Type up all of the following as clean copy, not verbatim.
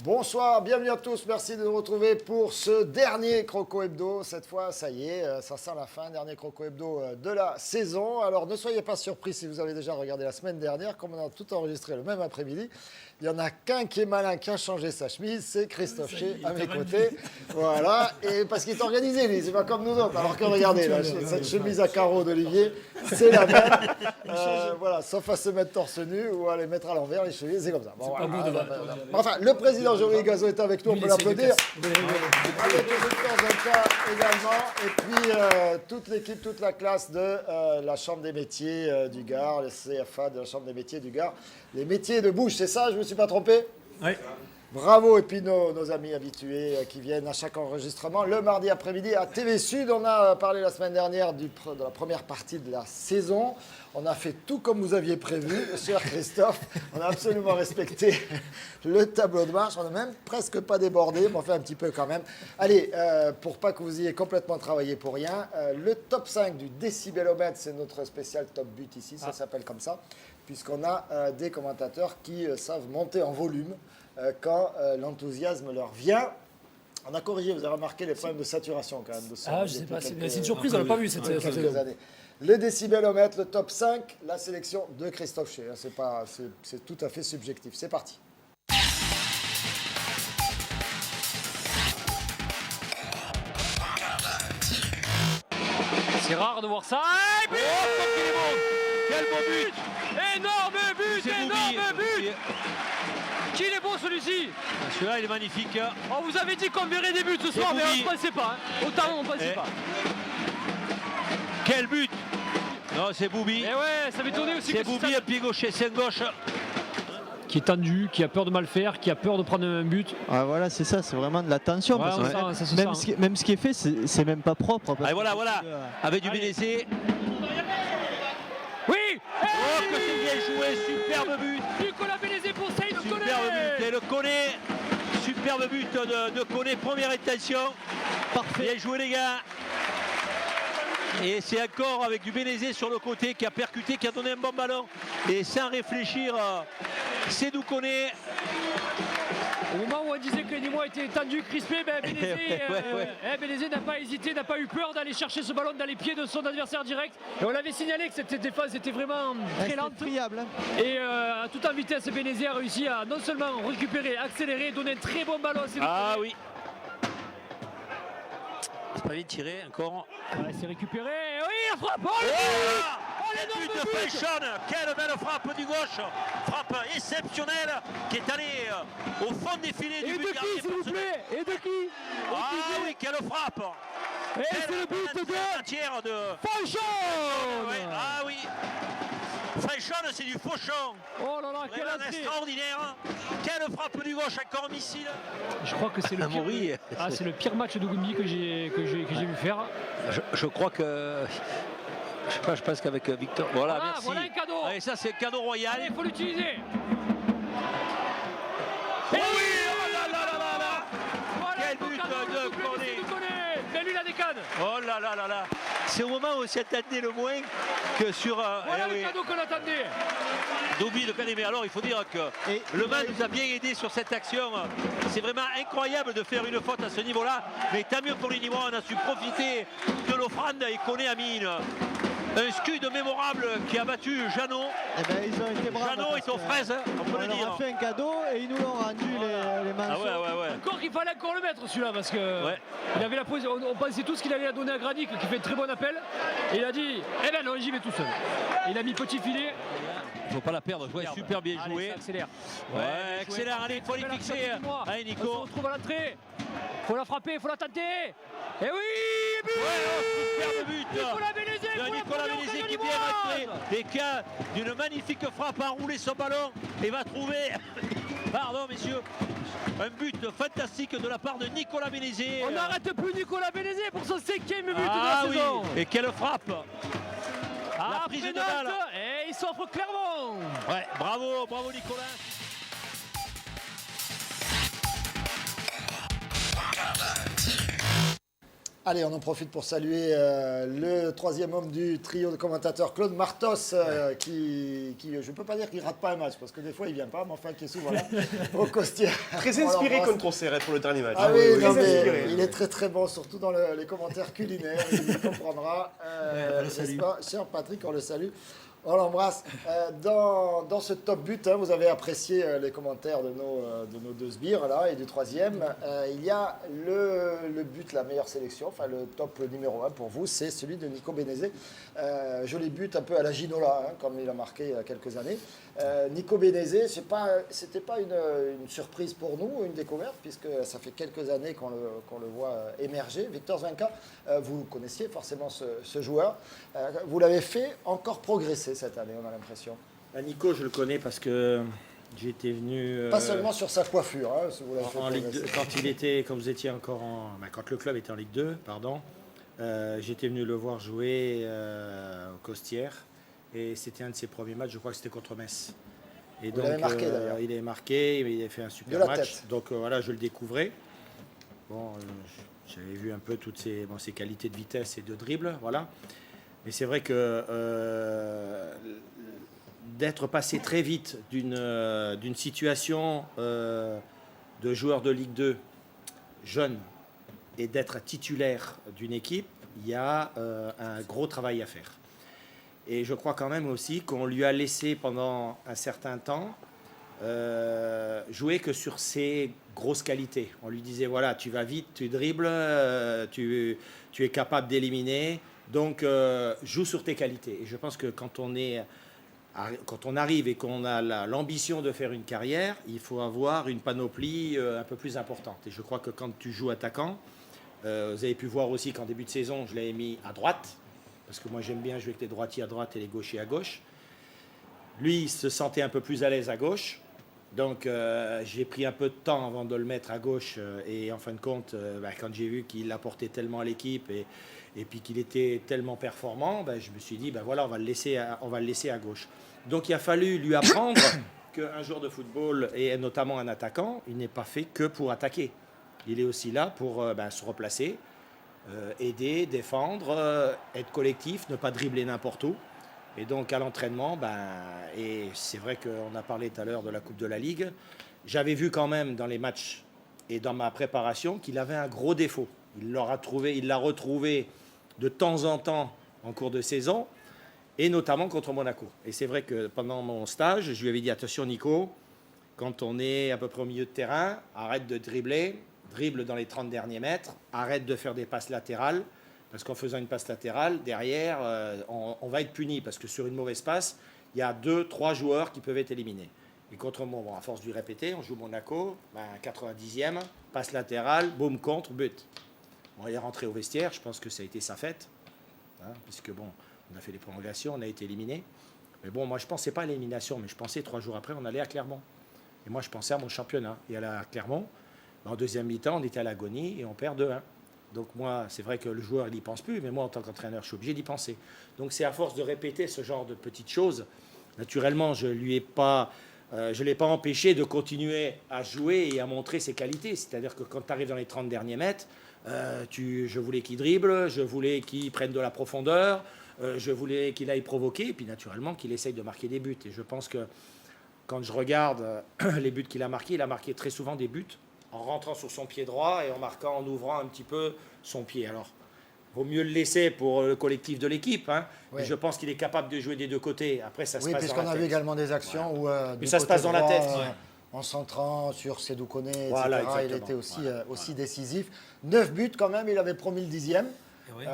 Bonsoir, bienvenue à tous, merci de nous retrouver pour ce dernier Croco Hebdo. Cette fois, ça y est, ça sent la fin, dernier Croco Hebdo de la saison. Alors ne soyez pas surpris si vous avez déjà regardé la semaine dernière, comme on a tout enregistré le même après-midi. Il n'y en a qu'un qui est malin, qui a changé sa chemise, c'est Christophe Ché à mes côtés. Voilà, et parce qu'il est organisé, lui, c'est pas comme nous autres. Alors que regardez, là, cette chemise à carreaux d'Olivier, c'est la même. Voilà, sauf à se mettre torse nu ou à les mettre à l'envers, les chemises, c'est comme ça. Bon, voilà, enfin, le président Jory Gazo est avec nous, on peut l'applaudir. Avec le docteur Zolka également. Et puis, toute l'équipe, toute la classe de la Chambre des métiers du Gard, le CFA de la Chambre des métiers du Gard. Les métiers de bouche, c'est ça, je ne me suis pas trompé? Oui. Bravo, et puis nos amis habitués qui viennent à chaque enregistrement. Le mardi après-midi à TV Sud, on a parlé la semaine dernière de la première partie de la saison. On a fait tout comme vous aviez prévu, cher Christophe. On a absolument respecté le tableau de marche. On n'a même presque pas débordé, mais on fait un petit peu quand même. Allez, pour pas que vous ayez complètement travaillé pour rien, le top 5 du décibelomètre, c'est notre spécial top but ici, ça s'appelle comme ça, puisqu'on a des commentateurs qui savent monter en volume quand l'enthousiasme leur vient. On a corrigé, vous avez remarqué les problèmes de saturation quand même. De son, je sais pas, c'est une surprise, on l'a pas vu cette année. Le décibelomètre, le top 5, la sélection de Christophe Ché. C'est tout à fait subjectif. C'est parti. C'est rare de voir ça. Et puis, qu'il est bon. Quel beau but. Énorme but, énorme but. Qu'il est beau celui-ci. Celui-là, il est magnifique. On vous avait dit qu'on verrait des buts ce soir, mais on ne pensait pas. Autant on ne pensait pas. Quel but. Non, c'est Boubi. Et ouais, ça m'étonnait aussi. C'est Boubi, un pied gauche et sein gauche. Qui est tendu, qui a peur de mal faire, qui a peur de prendre un but. Ah voilà, c'est ça, c'est vraiment de la tension. Ouais, parce que même ce qui est fait, c'est même pas propre. Ah, voilà, avec du Bénézé. Oui. Oh, que c'est bien joué, superbe but. Nicolas Bénézé pour Saïd Koné. Superbe but, et le Koné. Superbe but de Koné, première intention. Parfait. Bien joué les gars. Et c'est encore avec du Bénézé sur le côté qui a percuté, qui a donné un bon ballon. Et sans réfléchir, c'est Koné. Au moment où on disait que Nîmois était tendu, crispé, Bénézé n'a pas hésité, n'a pas eu peur d'aller chercher ce ballon dans les pieds de son adversaire direct. Et on l'avait signalé que cette défense était vraiment très lente. Friable. Et tout en vitesse, Bénézé a réussi à non seulement récupérer, accélérer, donner un très bon ballon. Ah oui. C'est pas vite tiré encore. Ouais, c'est récupéré. Oui, la frappe. Le but de Frenchon. Quelle belle frappe du gauche. Frappe exceptionnelle qui est allée au fond des filets du but. Et de qui, s'il vous plaît? Et de qui? Ah oui, quelle frappe. Et c'est le but de Frenchon. Ah oui. Frenchon, c'est du fauchon. Oh là là, quelle entrée extraordinaire. Quelle frappe du gauche, encore missile. Je crois que c'est le pire. C'est le pire match de Goundi que j'ai vu faire. Je crois que. Je pense qu'avec Victor. Voilà, merci. Voilà un cadeau. Allez, ça c'est un cadeau royal. Il faut l'utiliser. Oh oui, oh là là là là là. Voilà, quel but de Koné. Mais lui, il a des cannes. Oh là là là là. C'est au moment où on s'y attendait le moins que sur... Voilà le cadeau qu'on attendait. Doubi de périmètre. Alors il faut dire que Le Mans nous a bien aidé sur cette action. C'est vraiment incroyable de faire une faute à ce niveau-là. Mais tant mieux pour les Nîmois, on a su profiter de l'offrande et Koné a mis un scud mémorable qui a battu Jeannot. Ils ont été braves. Jeannot est aux fraises, on peut le dire. On leur a fait un cadeau et ils nous l'ont rendu les manchots. Ah ouais. Encore qu'il fallait encore le mettre celui-là parce que il avait la position. On pensait tous qu'il allait la donner à Granic qui fait un très bon appel. Et il a dit non, j'y vais tout seul. Il a mis petit filet. Il ne faut pas la perdre, super bien joué. Allez, accélère. Accélère, allez, il faut les fixer. Allez Nico. On se retrouve à l'entrée. Il faut la frapper, il faut la tenter. Et oui, but superbe but Nicolas Bénézé qui vient rentrer et qui a d'une magnifique frappe à enrouler son ballon et va trouver, pardon messieurs, un but fantastique de la part de Nicolas Bénézé. On n'arrête plus Nicolas Bénézé pour son 5e but de la saison. Et quelle frappe. La prise de balle. Et il s'offre clairement. Ouais, bravo Nicolas. Allez, on en profite pour saluer le troisième homme du trio de commentateurs, Claude Martos, qui je ne peux pas dire qu'il ne rate pas un match, parce que des fois il ne vient pas, mais enfin qui est souvent là, au Costière. Très inspiré contre Auxerre pour le dernier match. Ah oui, non, mais inspiré. il est très très bon, surtout dans les commentaires culinaires, il comprendra. N'est-ce pas, cher Patrick, on le salue. On l'embrasse. Dans ce top but, vous avez apprécié les commentaires de nos deux sbires là, et du troisième. Il y a le but, la meilleure sélection, enfin le top numéro 1 pour vous, c'est celui de Nico Bénézé. Joli but un peu à la Ginola, comme il a marqué il y a quelques années. Nico Bénézé, c'était pas une surprise pour nous, une découverte, puisque ça fait quelques années qu'on le voit émerger. Victor Zwenka, vous connaissiez forcément ce joueur. Vous l'avez fait encore progresser cette année, on a l'impression. Nico, je le connais parce que j'étais venu. Pas seulement sur sa coiffure, si vous l'avez fait en Ligue 2, progresser. quand vous étiez encore quand le club était en Ligue 2, pardon, j'étais venu le voir jouer au Costières et c'était un de ses premiers matchs, je crois que c'était contre Metz. Et Vous l'avez marqué, d'ailleurs. il avait marqué, il avait fait un super De la match. tête. Donc voilà, je le découvrais. Bon, j'avais vu un peu toutes ses qualités de vitesse et de dribble, voilà. Mais c'est vrai que d'être passé très vite d'une situation de joueur de Ligue 2 jeune et d'être titulaire d'une équipe, il y a un gros travail à faire. Et je crois quand même aussi qu'on lui a laissé pendant un certain temps jouer que sur ses grosses qualités. On lui disait, voilà, tu vas vite, tu dribbles, tu es capable d'éliminer, donc joue sur tes qualités. Et je pense que quand on arrive et qu'on a l'ambition de faire une carrière, il faut avoir une panoplie un peu plus importante. Et je crois que quand tu joues attaquant, vous avez pu voir aussi qu'en début de saison, je l'avais mis à droite, parce que moi j'aime bien jouer avec les droitiers à droite et les gauchers à gauche. Lui, il se sentait un peu plus à l'aise à gauche. Donc j'ai pris un peu de temps avant de le mettre à gauche. Et en fin de compte, quand j'ai vu qu'il apportait tellement à l'équipe et puis qu'il était tellement performant, je me suis dit, voilà, on va le laisser à gauche. Donc il a fallu lui apprendre qu'un joueur de football, et notamment un attaquant, il n'est pas fait que pour attaquer. Il est aussi là pour se replacer, aider, défendre, être collectif, ne pas dribbler n'importe où. Et donc à l'entraînement, et c'est vrai qu'on a parlé tout à l'heure de la Coupe de la Ligue, j'avais vu quand même dans les matchs et dans ma préparation qu'il avait un gros défaut. Il l'a retrouvé de temps en temps en cours de saison, et notamment contre Monaco. Et c'est vrai que pendant mon stage, je lui avais dit, attention Nico, quand on est à peu près au milieu de terrain, arrête de dribbler, dribble dans les 30 derniers mètres, arrête de faire des passes latérales, parce qu'en faisant une passe latérale, derrière, on va être puni, parce que sur une mauvaise passe, il y a 2-3 joueurs qui peuvent être éliminés. Et contre moi, à force de lui répéter, on joue Monaco, 90e, passe latérale, boum, contre, but. Bon, il est rentré au vestiaire, je pense que ça a été sa fête, puisque on a fait les prolongations, on a été éliminé. Mais bon, moi je ne pensais pas à l'élimination, mais je pensais 3 jours après, on allait à Clermont. Et moi je pensais à mon championnat. Et à Clermont, en deuxième mi-temps, on était à l'agonie et on perd 2-1. Donc moi, c'est vrai que le joueur, il n'y pense plus, mais moi, en tant qu'entraîneur, je suis obligé d'y penser. Donc c'est à force de répéter ce genre de petites choses. Naturellement, je ne l'ai pas empêché de continuer à jouer et à montrer ses qualités. C'est-à-dire que quand tu arrives dans les 30 derniers mètres, je voulais qu'il dribble, je voulais qu'il prenne de la profondeur, je voulais qu'il aille provoquer, et puis naturellement qu'il essaye de marquer des buts. Et je pense que quand je regarde les buts qu'il a marqués, il a marqué très souvent des buts en rentrant sur son pied droit et en ouvrant un petit peu son pied. Alors, il vaut mieux le laisser pour le collectif de l'équipe. Oui. Je pense qu'il est capable de jouer des deux côtés. Après, ça se passe dans la tête. Oui, puisqu'on a vu également des actions où mais ça se passe dans la tête. En centrant sur Sédou Koné, etc., voilà, il était aussi décisif. 9 buts quand même, il avait promis le 10e. Oui,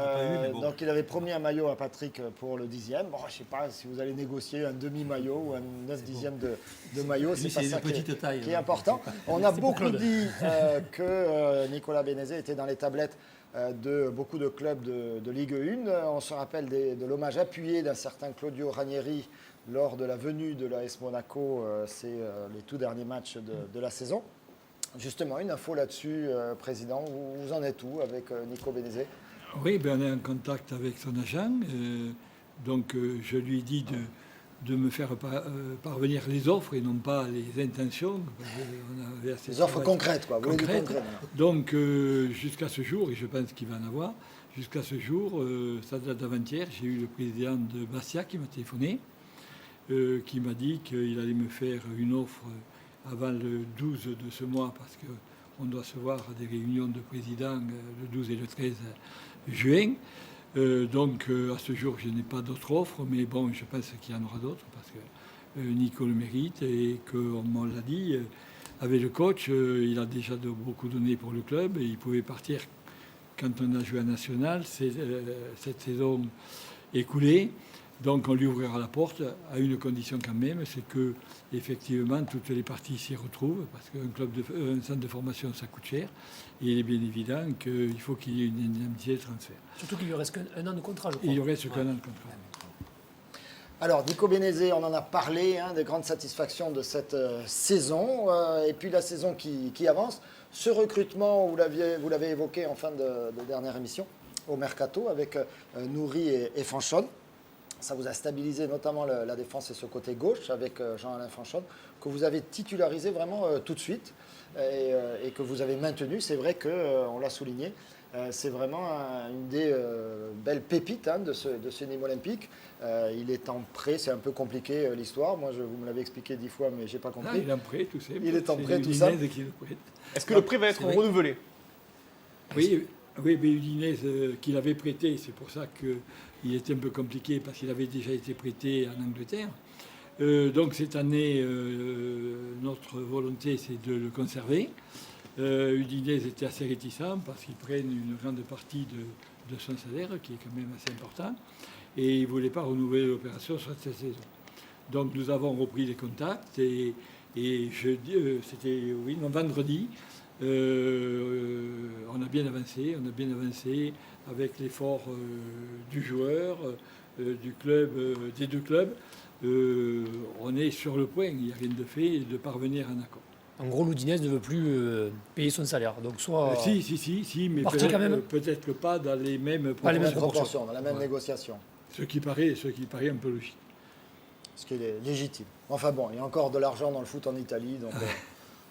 donc il avait promis un maillot à Patrick pour le 10e. Bon, je ne sais pas si vous allez négocier un demi-maillot ou un 9/10e de maillot, c'est pas ça qui est important. On a beaucoup dit que Nicolas Bénézé était dans les tablettes de beaucoup de clubs de Ligue 1. On se rappelle de l'hommage appuyé d'un certain Claudio Ranieri lors de la venue de l'AS Monaco. C'est les tout derniers matchs de la saison. Justement, une info là-dessus, Président, vous en êtes où avec Nico Bénézé ? Oui, on est en contact avec son agent. Donc, je lui dis de me faire parvenir les offres et non pas les intentions. Les offres concrètes, quoi. Vous voulez du concret, donc, jusqu'à ce jour, et je pense qu'il va en avoir, jusqu'à ce jour, ça date d'avant-hier, j'ai eu le président de Bastia qui m'a téléphoné, qui m'a dit qu'il allait me faire une offre avant le 12 de ce mois, parce qu'on doit se voir à des réunions de présidents le 12 et le 13 juin. Donc à ce jour, je n'ai pas d'autres offres, mais bon, je pense qu'il y en aura d'autres parce que Nico le mérite et comme on l'a dit, avec le coach, il a déjà beaucoup donné pour le club et il pouvait partir quand on a joué à National, cette saison écoulée. Donc on lui ouvrira la porte à une condition quand même, c'est que effectivement toutes les parties s'y retrouvent parce qu'un centre de formation ça coûte cher et il est bien évident qu'il faut qu'il y ait une indemnité de transfert. Surtout qu'il lui reste qu'un an de contrat, je crois. Il lui reste qu'un an de contrat. Alors, Nico Bénézé, on en a parlé, des grandes satisfactions de cette saison. Et puis la saison qui avance. Ce recrutement, vous l'avez évoqué en fin de dernière émission, au Mercato, avec Nouri et Fanchon. Ça vous a stabilisé notamment la défense et ce côté gauche avec Jean-Alain Fanchon, que vous avez titularisé vraiment tout de suite et que vous avez maintenu. C'est vrai qu'on l'a souligné. C'est vraiment une des belles pépites de ce Nîmes Olympique. Il est en prêt, c'est un peu compliqué l'histoire. Moi, vous me l'avez expliqué 10 fois, mais je n'ai pas compris. Ah, il est en prêt, tout ça. Il est en prêt, tout ça. Est-ce que le prêt va être renouvelé? Oui, mais Udinese qu'il avait prêté, c'est pour ça qu'il était un peu compliqué, parce qu'il avait déjà été prêté en Angleterre. Donc cette année, notre volonté, c'est de le conserver. Udinese était assez réticent parce qu'ils prennent une grande partie de son salaire, qui est quand même assez important, et ils ne voulaient pas renouveler l'opération sur cette saison. Donc nous avons repris les contacts et c'était vendredi. On a bien avancé avec l'effort du joueur, du club, des deux clubs. On est sur le point, il n'y a rien de fait, de parvenir à un accord. En gros, l'Udinese ne veut plus payer son salaire. Donc soit si, mais peut-être que pas dans les mêmes proportions, dans la même négociation. Ce qui paraît un peu logique. Ce qui est légitime. Enfin bon, il y a encore de l'argent dans le foot en Italie, donc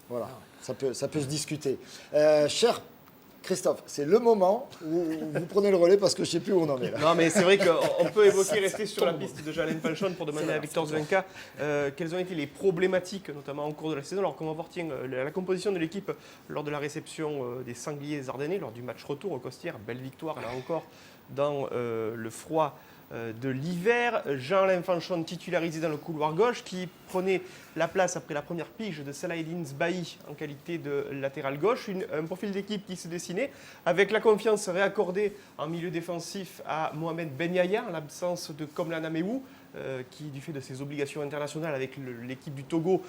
voilà, ça peut se discuter. Cher Christophe, c'est le moment où vous prenez le relais parce que je ne sais plus où on en est là. Non, mais c'est vrai qu'on peut évoquer, rester sur la piste de Jean-Alain Fanchon pour demander à Victor Zwenka quelles ont été les problématiques, notamment au cours de la saison. Alors qu'on va voir la composition de l'équipe lors de la réception des Sangliers Ardennais, lors du match retour au Costières. Belle victoire, là encore, dans le froid de l'hiver. Jean-Alain Fanchon titularisé dans le couloir gauche, qui prenait la place après la première pige de Salahedine Sbahi en qualité de latéral gauche. Un profil d'équipe qui se dessinait avec la confiance réaccordée en milieu défensif à Mohamed Ben Yahya en l'absence de Komlan Ameou, qui, du fait de ses obligations internationales avec l'équipe du Togo,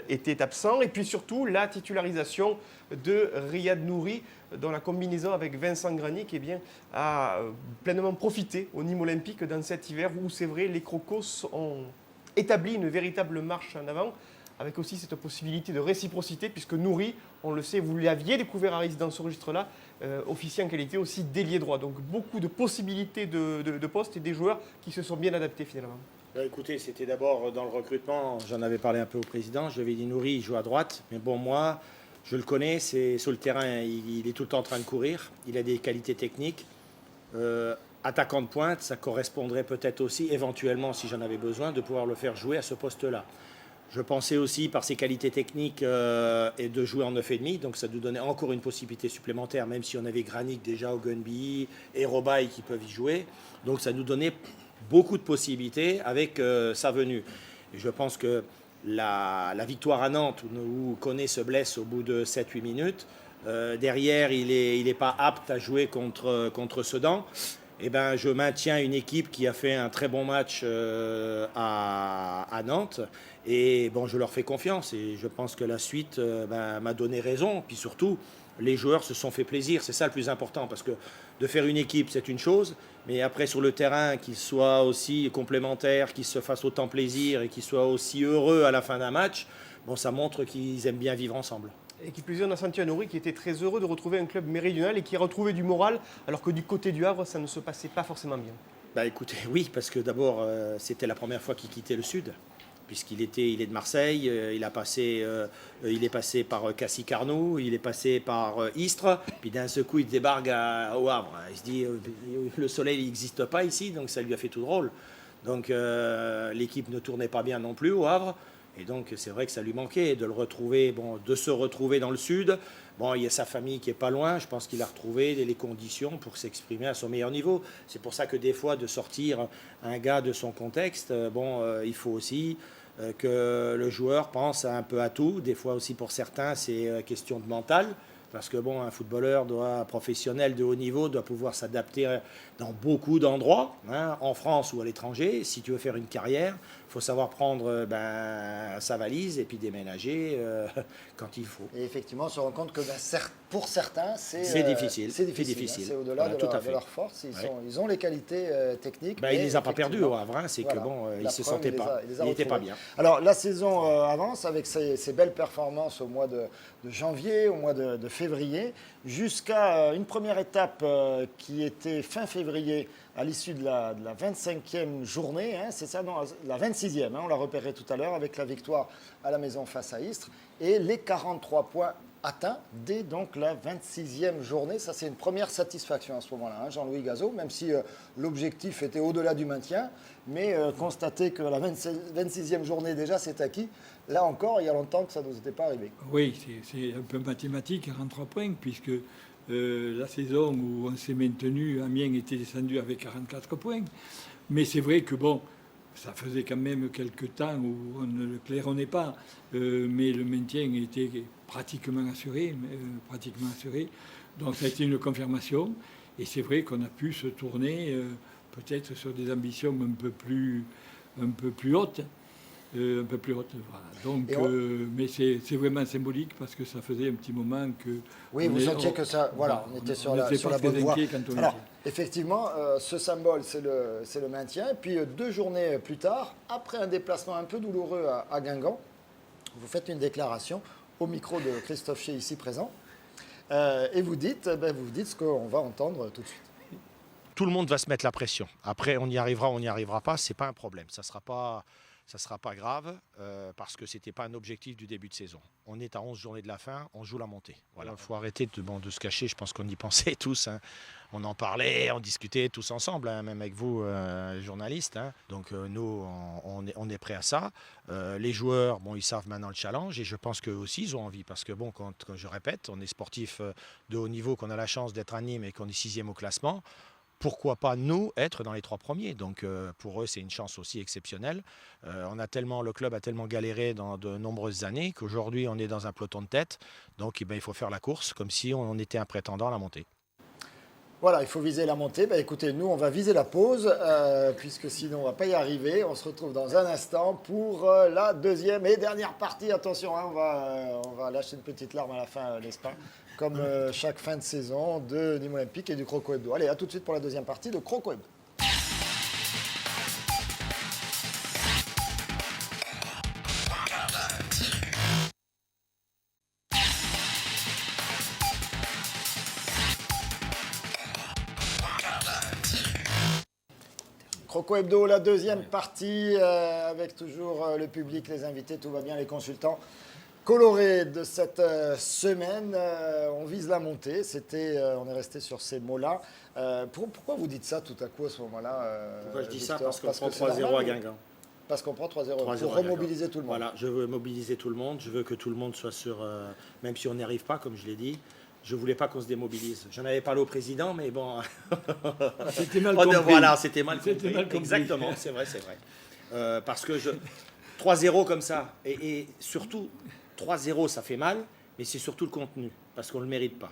était absent. Et puis surtout, la titularisation de Riyad Nouri, dont la combinaison avec Vincent Granic a pleinement profité au Nîmes Olympique dans cet hiver où, c'est vrai, les Crocos ont établi une véritable marche en avant, avec aussi cette possibilité de réciprocité, puisque Nouri, on le sait, vous l'aviez découvert à Riz dans ce registre-là, officier en qualité aussi d'ailier droit. Donc beaucoup de possibilités de postes et des joueurs qui se sont bien adaptés finalement. Écoutez, c'était d'abord dans le recrutement, j'en avais parlé un peu au président, je lui avais dit Nouri, il joue à droite, mais bon, moi, je le connais, c'est sur le terrain, il est tout le temps en train de courir, il a des qualités techniques. Attaquant de pointe, ça correspondrait peut-être aussi, éventuellement, si j'en avais besoin, de pouvoir le faire jouer à ce poste-là. Je pensais aussi, par ses qualités techniques, et de jouer en 9,5, donc ça nous donnait encore une possibilité supplémentaire, même si on avait Granic déjà au Gunby et Robaille qui peuvent y jouer. Donc ça nous donnait beaucoup de possibilités avec sa venue. Et je pense que la victoire à Nantes, où Koné se blesse au bout de 7-8 minutes, derrière, il n'est pas apte à jouer contre Sedan. Eh ben, je maintiens une équipe qui a fait un très bon match à Nantes. Et bon, je leur fais confiance. Et je pense que la suite m'a donné raison. Puis surtout, les joueurs se sont fait plaisir. C'est ça le plus important. Parce que de faire une équipe, c'est une chose. Mais après, sur le terrain, qu'ils soient aussi complémentaires, qu'ils se fassent autant plaisir et qu'ils soient aussi heureux à la fin d'un match, bon, ça montre qu'ils aiment bien vivre ensemble. Et qui plus est, on a senti un Nouri qui était très heureux de retrouver un club méridional et qui a retrouvé du moral, alors que du côté du Havre, ça ne se passait pas forcément bien. Bah écoutez, oui, parce que d'abord, c'était la première fois qu'il quittait le Sud, puisqu'il est de Marseille, il est passé par Cassis-Carnoux, il est passé par Istres, puis d'un seul coup, il débarque au Havre. Il se dit, le soleil n'existe pas ici, donc ça lui a fait tout drôle. Donc l'équipe ne tournait pas bien non plus au Havre, et donc c'est vrai que ça lui manquait de le retrouver, de se retrouver dans le Sud. Bon, il y a sa famille qui est pas loin. Je pense qu'il a retrouvé les conditions pour s'exprimer à son meilleur niveau. C'est pour ça que des fois, de sortir un gars de son contexte, il faut aussi que le joueur pense un peu à tout. Des fois aussi, pour certains, c'est question de mental. Parce que un footballeur professionnel de haut niveau doit pouvoir s'adapter dans beaucoup d'endroits, en France ou à l'étranger. Si tu veux faire une carrière, il faut savoir prendre sa valise et puis déménager quand il faut. Et effectivement, on se rend compte que pour certains, c'est difficile. C'est difficile. C'est au-delà de leur force. Ils ont les qualités techniques. Il ne les a pas perdus au Havre. C'est que il ne se sentait pas. Il n'était pas bien. Alors la saison avance avec ces belles performances au mois de janvier, au mois de février, jusqu'à une première étape qui était fin février à l'issue de la 25e journée, c'est ça, non, la 26e, on l'a repéré tout à l'heure avec la victoire à la maison face à Istres, et les 43 points atteints dès donc la 26e journée. Ça, c'est une première satisfaction à ce moment-là, Jean-Louis Gazot, même si l'objectif était au-delà du maintien, mais constater que la 26e journée déjà, c'est acquis. Là encore, il y a longtemps que ça ne nous était pas arrivé. Oui, c'est un peu mathématique, 43 points, puisque la saison où on s'est maintenu, Amiens était descendu avec 44 points. Mais c'est vrai que ça faisait quand même quelques temps où on ne le claironnait pas, mais le maintien était pratiquement assuré. Donc ça a été une confirmation. Et c'est vrai qu'on a pu se tourner peut-être sur des ambitions un peu plus hautes. Voilà. Donc, mais c'est vraiment symbolique parce que ça faisait un petit moment que... Oui, vous sentiez que ça... Voilà, on était sur la bonne voie. Alors, effectivement, ce symbole, c'est le maintien. Et puis, 2 journées plus tard, après un déplacement un peu douloureux à Guingamp, vous faites une déclaration au micro de Christophe Chier, ici présent. Et vous dites ce qu'on va entendre tout de suite. Tout le monde va se mettre la pression. Après, on y arrivera, on n'y arrivera pas, c'est pas un problème. Ça sera pas grave parce que ce n'était pas un objectif du début de saison. On est à 11 journées de la fin, on joue la montée. Voilà. Il faut arrêter de se cacher, je pense qu'on y pensait tous. On en parlait, on discutait tous ensemble, même avec vous, journalistes. Donc nous, on est prêts à ça. Les joueurs, ils savent maintenant le challenge et je pense qu'eux aussi, ils ont envie. Parce que quand je répète, on est sportif de haut niveau, qu'on a la chance d'être à Nîmes et qu'on est 6e au classement. Pourquoi pas nous être dans les 3 premiers? Donc pour eux, c'est une chance aussi exceptionnelle. Le club a tellement galéré dans de nombreuses années qu'aujourd'hui, on est dans un peloton de tête. Donc il faut faire la course comme si on était un prétendant à la montée. Voilà, il faut viser la montée. Écoutez, nous, on va viser la pause, puisque sinon, on ne va pas y arriver. On se retrouve dans un instant pour la deuxième et dernière partie. Attention, on va lâcher une petite larme à la fin, n'est-ce pas? Comme chaque fin de saison de Nîmes Olympique et du Croco Hebdo. Allez, à tout de suite pour la deuxième partie de Croco Hebdo. Croco Hebdo, la deuxième partie, avec toujours le public, les invités, tout va bien, les consultants. Coloré de cette semaine, on vise la montée. On est resté sur ces mots-là. Pourquoi vous dites ça tout à coup à ce moment-là Pourquoi je dis Victor? ça? Parce qu'on prend 3-0 à Guingamp. Parce qu'on prend 3-0 pour remobiliser tout le monde. Voilà, je veux mobiliser tout le monde. Je veux que tout le monde soit sur... même si on n'y arrive pas, comme je l'ai dit, je ne voulais pas qu'on se démobilise. J'en avais parlé au président, mais bon... C'était mal compris. Voilà, c'était mal compris. Mal compris. Exactement, c'est vrai. Parce que 3-0 comme ça, et surtout... 3-0, ça fait mal, mais c'est surtout le contenu, parce qu'on ne le mérite pas.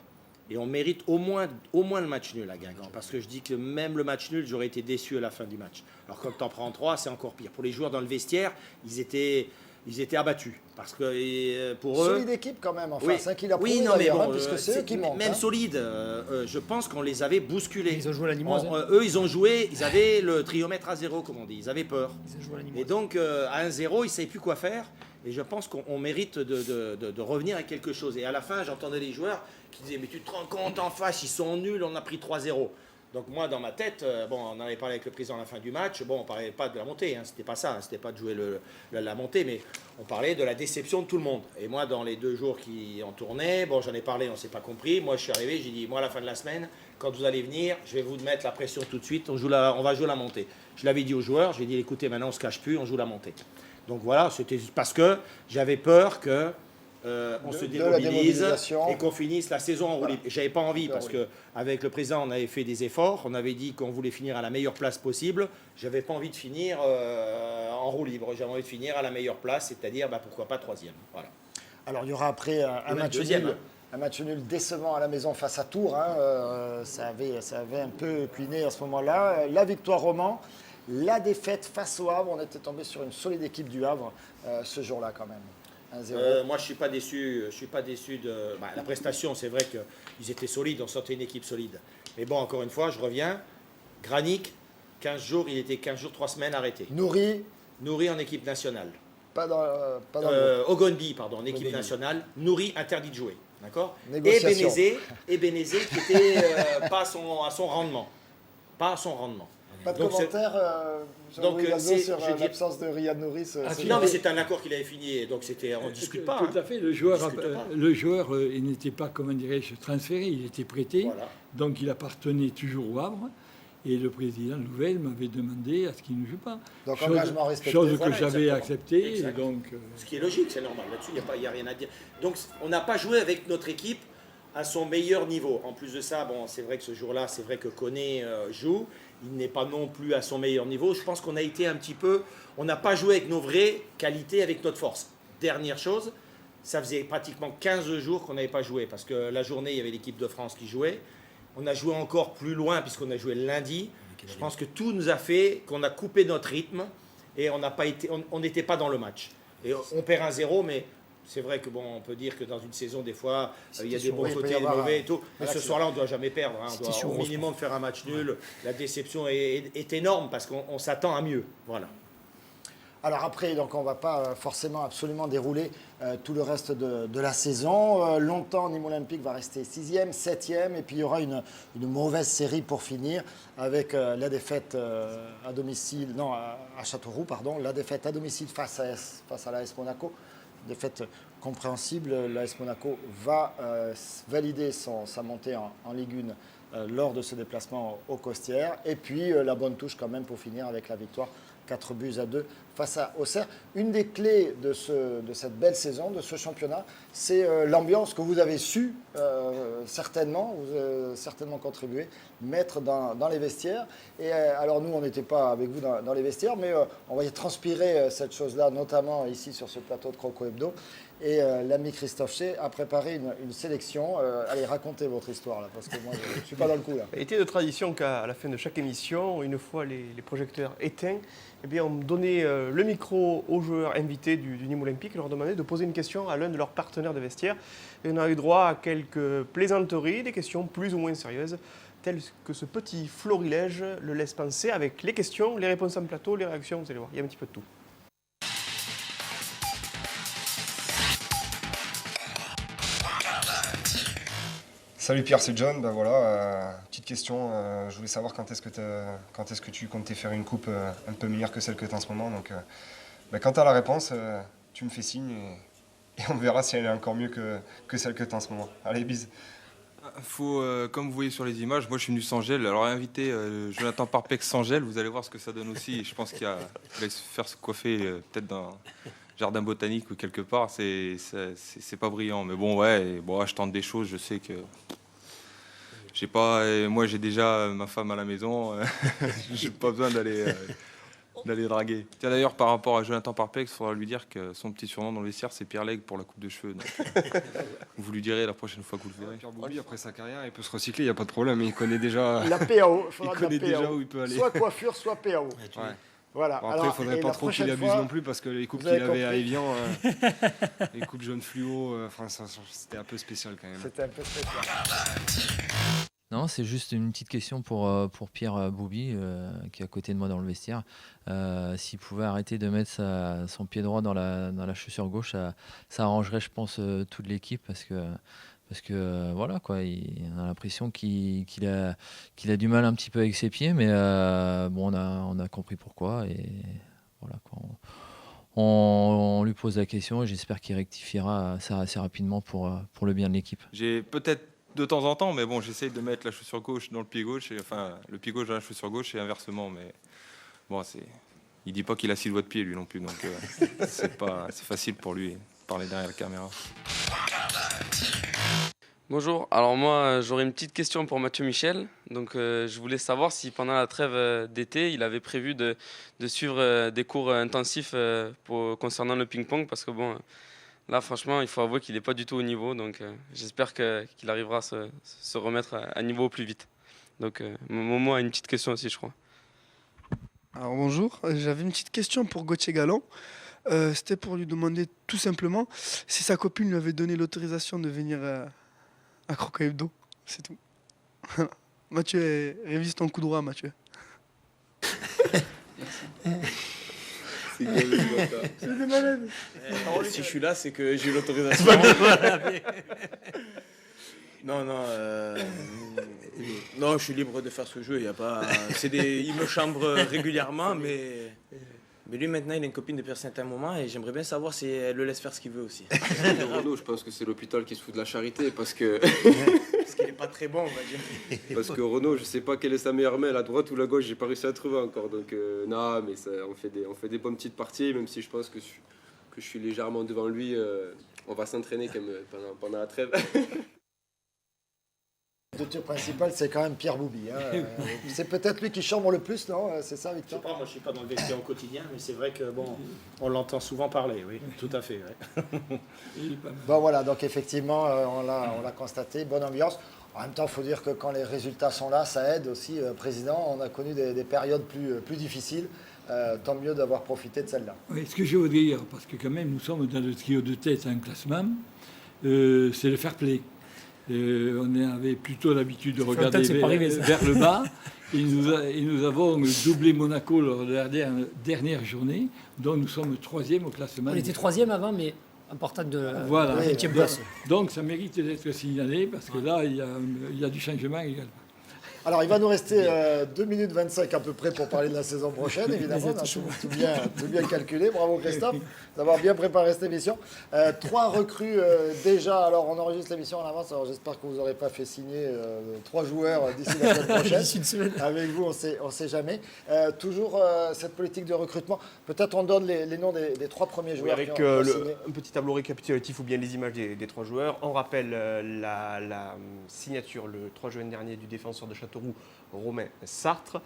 Et on mérite au moins le match nul à Guingamp, parce que je dis que même le match nul, j'aurais été déçu à la fin du match. Alors quand tu en prends 3, c'est encore pire. Pour les joueurs dans le vestiaire, ils étaient abattus, parce que pour eux... Solide équipe quand même, en face, qu'il a prouvé puisque c'est eux qui montent. Même solide, je pense qu'on les avait bousculés. Ils ont joué à la Limoise. Eux, ils ont joué, ils avaient le triomètre à 0, comme on dit, ils avaient peur. Ils ont joué à la Limoise. Et donc, à 1-0, ils ne savaient plus quoi faire. Et je pense qu'on mérite de revenir à quelque chose. Et à la fin, j'entendais les joueurs qui disaient « Mais tu te rends compte, en face, ils sont nuls, on a pris 3-0 ». Donc moi, dans ma tête, on en avait parlé avec le président à la fin du match, on ne parlait pas de la montée, c'était pas ça, c'était pas de jouer la montée, mais on parlait de la déception de tout le monde. Et moi, dans les 2 jours qui en tournaient, j'en ai parlé, on ne s'est pas compris. Moi, je suis arrivé, j'ai dit, moi, à la fin de la semaine, quand vous allez venir, je vais vous mettre la pression tout de suite, on va jouer la montée. Je l'avais dit aux joueurs, j'ai dit, écoutez, maintenant, on ne se cache plus, on joue la montée. Donc voilà, c'était parce que j'avais peur que... on se démobilise et qu'on finisse la saison en roue libre. J'avais pas envie parce qu'avec le président, on avait fait des efforts. On avait dit qu'on voulait finir à la meilleure place possible. J'avais pas envie de finir en roue libre. J'avais envie de finir à la meilleure place, c'est-à-dire pourquoi pas 3e. Voilà. Alors il y aura après un match nul. Un match nul décevant à la maison face à Tours. Ça avait un peu cliné à ce moment-là. La victoire au Mans, la défaite face au Havre. On était tombé sur une solide équipe du Havre ce jour-là quand même. Moi, je suis pas déçu. Je suis pas déçu de la prestation. C'est vrai qu'ils étaient solides. On sentait une équipe solide. Mais bon, encore une fois, je reviens. Granic, 15 jours, il était 15 jours, 3 semaines arrêté. Nourri en équipe nationale. Pas dans Ogonbi, en équipe nationale. Nourri, interdit de jouer. D'accord. Et Bénézé qui était pas à son rendement. Pas à son rendement. Pas de commentaire sur l'absence de Riyad Nourri. Non, mais c'est un accord qu'il avait fini, donc on ne discute pas. Tout à fait. Le joueur il n'était pas, comment dirais-je, transféré, il était prêté. Voilà. Donc il appartenait toujours au Havre. Et le président Louvel m'avait demandé à ce qu'il ne joue pas. Donc engagement respecté. Chose que j'avais acceptée. Donc, ce qui est logique, c'est normal. Là-dessus, il n'y a rien à dire. Donc on n'a pas joué avec notre équipe à son meilleur niveau. En plus de ça, c'est vrai que ce jour-là, c'est vrai que Koné joue. Il n'est pas non plus à son meilleur niveau. Je pense qu'on a été un petit peu... On n'a pas joué avec nos vraies qualités, avec notre force. Dernière chose, ça faisait pratiquement 15 jours qu'on n'avait pas joué. Parce que la journée, il y avait l'équipe de France qui jouait. On a joué encore plus loin puisqu'on a joué le lundi. Je pense que tout nous a fait qu'on a coupé notre rythme et on n'était pas dans le match. Et on perd 1-0, mais... C'est vrai que on peut dire que dans une saison, des fois, il y a des bons côtés, des mauvais et tout. Mais ce soir-là, on ne doit jamais perdre. On doit au minimum faire un match nul. La déception est énorme parce qu'on s'attend à mieux. Voilà. Alors après, donc on ne va pas forcément absolument dérouler tout le reste de la saison. Longtemps, Nîmes Olympique va rester 6e, 7e. Et puis il y aura une mauvaise série pour finir avec la défaite à domicile, non, à Châteauroux, pardon. La défaite à domicile face à l'AS Monaco. Défaite compréhensible, l'AS Monaco va valider sa montée en Ligue 1 lors de ce déplacement au Costières. Et puis la bonne touche quand même pour finir avec la victoire 4-2 face à Auxerre. Une des clés de cette belle saison, de ce championnat, c'est l'ambiance que vous avez su certainement contribuer, mettre dans les vestiaires. Et alors nous, on n'était pas avec vous dans les vestiaires, mais on voyait transpirer cette chose-là, notamment ici sur ce plateau de Croco Hebdo. Et l'ami Christophe Chez a préparé une sélection. Allez, racontez votre histoire, là, parce que moi, je ne suis pas dans le coup. Là. Il était de tradition qu'à la fin de chaque émission, une fois les projecteurs éteints, on donnait le micro aux joueurs invités du Nîmes Olympique et leur demandait de poser une question à l'un de leurs partenaires de vestiaire. Et on a eu droit à quelques plaisanteries, des questions plus ou moins sérieuses, telles que ce petit florilège le laisse penser avec les questions, les réponses en plateau, les réactions, vous allez voir, il y a un petit peu de tout. Salut Pierre, c'est John. Petite question. Je voulais savoir quand est-ce que tu comptais faire une coupe un peu meilleure que celle que tu as en ce moment. Donc, quand tu as la réponse, tu me fais signe et on verra si elle est encore mieux que celle que tu as en ce moment. Allez, bise. Comme vous voyez sur les images, moi je suis venu sans gel. Alors invité Jonathan Parpex sans gel, vous allez voir ce que ça donne aussi. Je pense qu'il va se faire se coiffer peut-être dans un jardin botanique ou quelque part. C'est pas brillant, mais je tente des choses. Je sais que moi j'ai déjà ma femme à la maison. J'ai pas besoin d'aller draguer. Tiens, d'ailleurs, par rapport à Jonathan Parpex, il faudra lui dire que son petit surnom dans le vestiaire, c'est Pierre Lègue pour la coupe de cheveux. Donc, vous lui direz la prochaine fois que vous le verrez. Pierre Boubi, après sa carrière, il peut se recycler, il n'y a pas de problème. Il connaît déjà, la PAO. Il connaît déjà où il peut aller. Soit coiffure, soit PAO. Ouais. Voilà. Après, il ne faudrait pas trop qu'il abuse non plus, parce que les coupes qu'il avait à Evian, les coupes jaune fluo, c'était un peu spécial quand même. C'était un peu spécial. Non, c'est juste une petite question pour Pierre Boubi, qui est à côté de moi dans le vestiaire. S'il pouvait arrêter de mettre son pied droit dans la chaussure gauche, ça arrangerait, je pense, toute l'équipe, parce Parce que voilà, quoi, on a l'impression qu'il a du mal un petit peu avec ses pieds, mais bon, on a compris pourquoi. Et voilà, quoi. On lui pose la question et j'espère qu'il rectifiera ça assez rapidement pour le bien de l'équipe. J'ai peut-être de temps en temps, mais bon, j'essaye de mettre la chaussure gauche dans le pied gauche, enfin le pied gauche dans la chaussure gauche et inversement. Mais bon, il dit pas qu'il a 6 doigts de pied lui non plus, donc c'est facile pour lui de parler derrière la caméra. Bonjour, alors moi j'aurais une petite question pour Mathieu Michel. Donc je voulais savoir si pendant la trêve d'été il avait prévu de suivre des cours intensifs concernant le ping-pong, parce que bon, là franchement il faut avouer qu'il n'est pas du tout au niveau, donc j'espère qu'il arrivera à se remettre à niveau au plus vite. Donc Momo a une petite question aussi, je crois. Alors bonjour, j'avais une petite question pour Gauthier Galland. C'était pour lui demander tout simplement si sa copine lui avait donné l'autorisation de venir à Croco Hebdo, c'est tout. Mathieu, révise ton coup droit, Mathieu. C'est des malades. Si je suis là, c'est que j'ai eu l'autorisation. Non, non, je suis libre de faire ce jeu. Il y a pas, il me chambre régulièrement, mais lui maintenant, il a une copine depuis un certain moment et j'aimerais bien savoir si elle le laisse faire ce qu'il veut aussi. Renaud, je pense que c'est l'hôpital qui se fout de la charité parce que. Parce qu'il n'est pas très bon, on va dire. Parce que Renaud, je sais pas quelle est sa meilleure main, la droite ou la gauche, j'ai pas réussi à trouver encore. Donc non, mais ça, on fait des bonnes petites parties, même si je pense que je suis légèrement devant lui. On va s'entraîner pendant la trêve. Le tir principal, c'est quand même Pierre Boubi. Hein. C'est peut-être lui qui chambre le plus, non? C'est ça, Victor? Je sais pas, moi je suis pas dans le vestiaire au quotidien, mais c'est vrai que bon, on l'entend souvent parler, oui, tout à fait. Ouais. Bon voilà, donc effectivement, on l'a constaté, bonne ambiance. En même temps, il faut dire que quand les résultats sont là, ça aide aussi. Président, on a connu des périodes plus difficiles. Tant mieux d'avoir profité de celle-là. Oui, ce que je voudrais dire, parce que quand même, nous sommes dans le trio de tête en classement, c'est le fair play. On avait plutôt l'habitude de regarder vers le bas. Et nous avons doublé Monaco lors de la dernière journée, dont nous sommes 3e au classement. On était 3e avant, mais en partant de la voilà. 8e place. Donc ça mérite d'être signalé, parce que là, il y a du changement également. Alors, il va nous rester 2 minutes 25 à peu près pour parler de la saison prochaine, évidemment. On a tout bien calculé. Bravo Christophe d'avoir bien préparé cette émission. 3 recrues déjà. Alors, on enregistre l'émission en avance. Alors, j'espère que vous n'aurez pas fait signer 3 joueurs d'ici la semaine prochaine. D'ici une semaine. Avec vous, on sait jamais. Toujours cette politique de recrutement. Peut-être on donne les noms des 3 premiers joueurs. Oui, avec un petit tableau récapitulatif ou bien les images des 3 joueurs. On rappelle la signature le 3 juin dernier du défenseur de Châteauroux, Romain Sartre,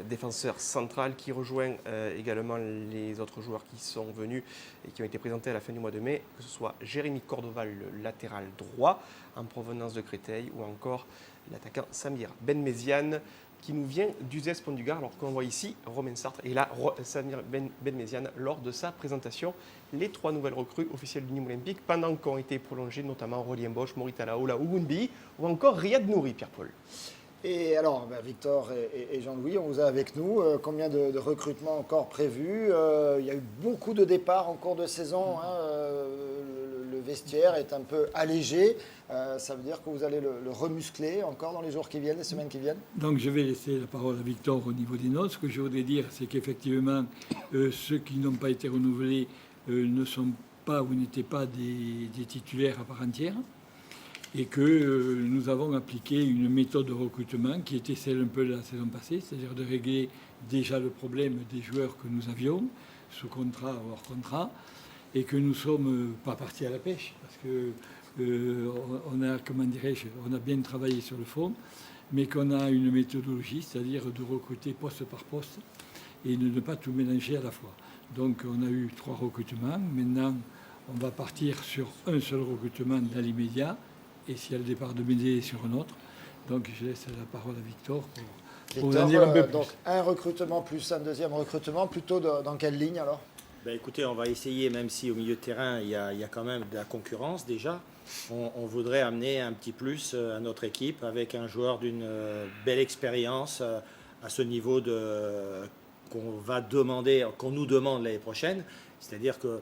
défenseur central qui rejoint également les autres joueurs qui sont venus et qui ont été présentés à la fin du mois de mai, que ce soit Jérémy Cordoval, le latéral droit en provenance de Créteil, ou encore l'attaquant Samir Benmeziane qui nous vient d'Uzès Pont du Gard, alors qu'on voit ici Romain Sartre et là Samir Benmeziane lors de sa présentation. Les 3 nouvelles recrues officielles du Nîmes Olympique, pendant qu'ont été prolongées notamment Rolien Bosch, Moritala Ola Ougounbi ou encore Riyad Nouri, Pierre-Paul. Et alors, Victor et Jean-Louis, on vous a avec nous. Combien de recrutements encore prévus? Il y a eu beaucoup de départs en cours de saison. Hein. Le vestiaire est un peu allégé. Ça veut dire que vous allez le remuscler encore dans les jours qui viennent, les semaines qui viennent? Donc je vais laisser la parole à Victor au niveau des notes. Ce que je voudrais dire, c'est qu'effectivement, ceux qui n'ont pas été renouvelés ne sont pas ou n'étaient pas des titulaires à part entière. Et que nous avons appliqué une méthode de recrutement qui était celle un peu de la saison passée, c'est-à-dire de régler déjà le problème des joueurs que nous avions, sous contrat ou hors contrat, et que nous ne sommes pas partis à la pêche, parce que on a bien travaillé sur le fond, mais qu'on a une méthodologie, c'est-à-dire de recruter poste par poste, et de ne pas tout mélanger à la fois. Donc on a eu 3 recrutements, maintenant on va partir sur un seul recrutement dans l'immédiat, et s'il y a le départ de Médé sur un autre. Donc je laisse la parole à Victor pour vous en dire un peu plus. Donc un recrutement plus un deuxième recrutement, plutôt dans quelle ligne alors? Écoutez, on va essayer, même si au milieu de terrain, il y a quand même de la concurrence déjà. On voudrait amener un petit plus à notre équipe avec un joueur d'une belle expérience à ce niveau qu'on nous demande l'année prochaine. C'est-à-dire que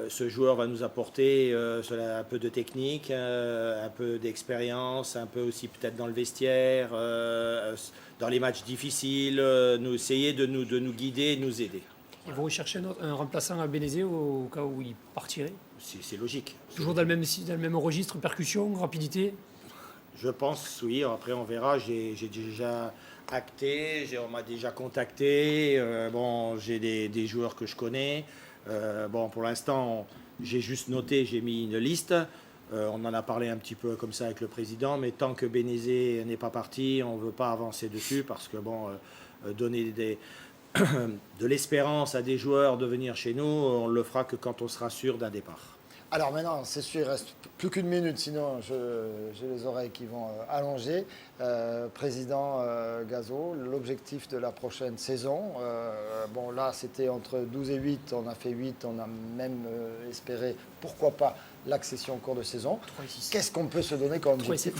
ce joueur va nous apporter un peu de technique, un peu d'expérience, un peu aussi peut-être dans le vestiaire, dans les matchs difficiles, nous essayer de nous guider, de nous aider. Ils vont chercher un remplaçant à Bénézé au cas où il partirait. C'est logique. Toujours dans le même registre, percussion, rapidité. Je pense, oui. Après, on verra. J'ai déjà acté, on m'a déjà contacté. J'ai des joueurs que je connais. Pour l'instant, j'ai juste noté, j'ai mis une liste. On en a parlé un petit peu comme ça avec le président, mais tant que Bénézé n'est pas parti, on ne veut pas avancer dessus parce que donner de l'espérance à des joueurs de venir chez nous, on le fera que quand on sera sûr d'un départ. Alors maintenant, c'est sûr, il reste plus qu'une minute, sinon j'ai les oreilles qui vont allonger. Président Gazo, l'objectif de la prochaine saison, là c'était entre 12 et 8, on a fait 8, on a même espéré, pourquoi pas, l'accession au cours de saison. Qu'est-ce qu'on peut se donner comme objectif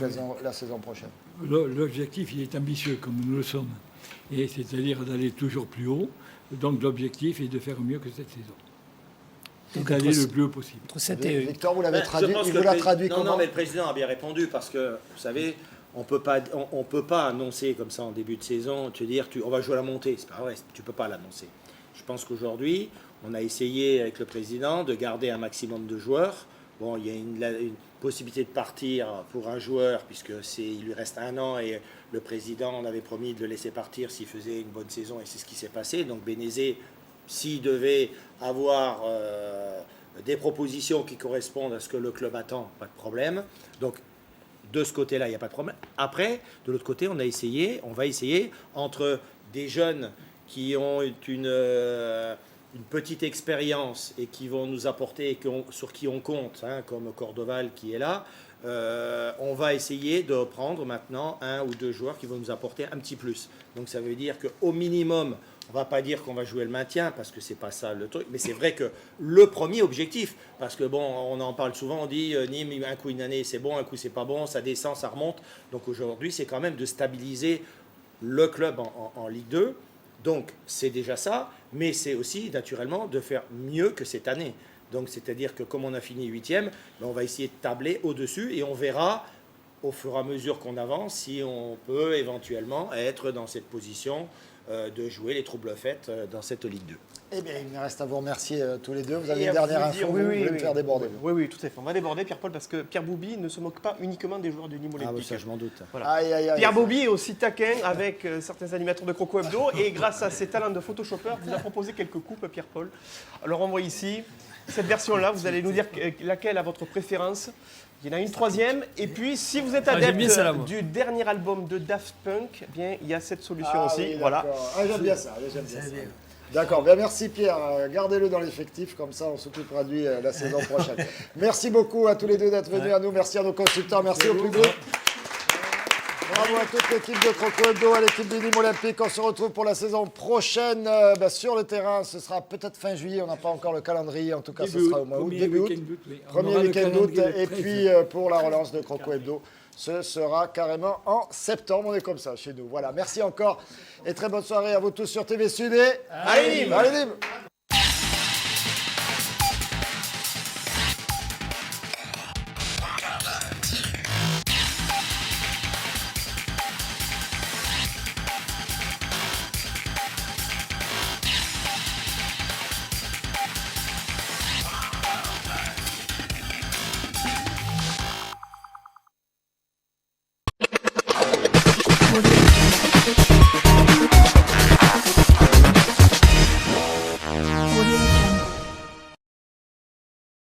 la saison prochaine? L'objectif, il est ambitieux, comme nous le sommes. Et c'est-à-dire d'aller toujours plus haut. Donc l'objectif est de faire mieux que cette saison. D'aller le plus haut possible. Victor, vous l'avez traduit, il vous l'a traduit comment? Non, mais le président a bien répondu parce que, vous savez, on peut pas annoncer comme ça en début de saison, te dire on va jouer à la montée. C'est pas vrai, tu peux pas l'annoncer. Je pense qu'aujourd'hui, on a essayé avec le président de garder un maximum de joueurs. Bon, il y a une possibilité de partir pour un joueur il lui reste 1 an et le président on avait promis de le laisser partir s'il faisait une bonne saison et c'est ce qui s'est passé. Donc Bénézé, s'il devait avoir des propositions qui correspondent à ce que le club attend, pas de problème. Donc de ce côté-là, il n'y a pas de problème. Après, de l'autre côté, on va essayer entre des jeunes qui ont une petite expérience et qui vont nous apporter, sur qui on compte, comme Cordoval qui est là, on va essayer de prendre maintenant 1 ou 2 joueurs qui vont nous apporter un petit plus. Donc ça veut dire qu'au minimum, on ne va pas dire qu'on va jouer le maintien, parce que ce n'est pas ça le truc, mais c'est vrai que le premier objectif, parce que on en parle souvent, on dit Nîmes, un coup une année c'est bon, un coup c'est pas bon, ça descend, ça remonte. Donc aujourd'hui, c'est quand même de stabiliser le club en Ligue 2. Donc c'est déjà ça, mais c'est aussi naturellement de faire mieux que cette année. Donc c'est-à-dire que comme on a fini 8e, on va essayer de tabler au-dessus et on verra au fur et à mesure qu'on avance si on peut éventuellement être dans cette position de jouer les troubles fêtes dans cette Ligue 2. Eh bien, il me reste à vous remercier tous les deux. Vous avez une dernière info, vous voulez me faire déborder. Oui, tout à fait. On va déborder, Pierre-Paul, parce que Pierre Boubi ne se moque pas uniquement des joueurs du Nîmes Olympique. Ah oui, ça je m'en doute. Voilà. Pierre Boubi est aussi taquin avec certains animateurs de Croco Hebdo et grâce à ses talents de photoshopper, vous a proposé quelques coupes, Pierre-Paul. Alors on voit ici cette version-là, vous allez nous dire laquelle a votre préférence. Il y en a une 3e, et puis si vous êtes adepte du dernier album de Daft Punk, eh bien, il y a cette solution aussi. Oui, voilà. J'aime bien ça. D'accord, bien, merci Pierre. Gardez-le dans l'effectif, comme ça on s'occupera de lui la saison prochaine. Merci beaucoup à tous les deux d'être venus à nous. Merci à nos consultants, merci au public. Bravo à toute l'équipe de Croco Hebdo, à l'équipe du Nîmes Olympique. On se retrouve pour la saison prochaine sur le terrain. Ce sera peut-être fin juillet, on n'a pas encore le calendrier. En tout cas, ce sera au mois août, début août. Premier week-end d'août. Et puis pour la relance de Croco Hebdo, ce sera carrément en septembre. On est comme ça chez nous. Voilà, merci encore et très bonne soirée à vous tous sur TV Sud. Et allez Nîmes!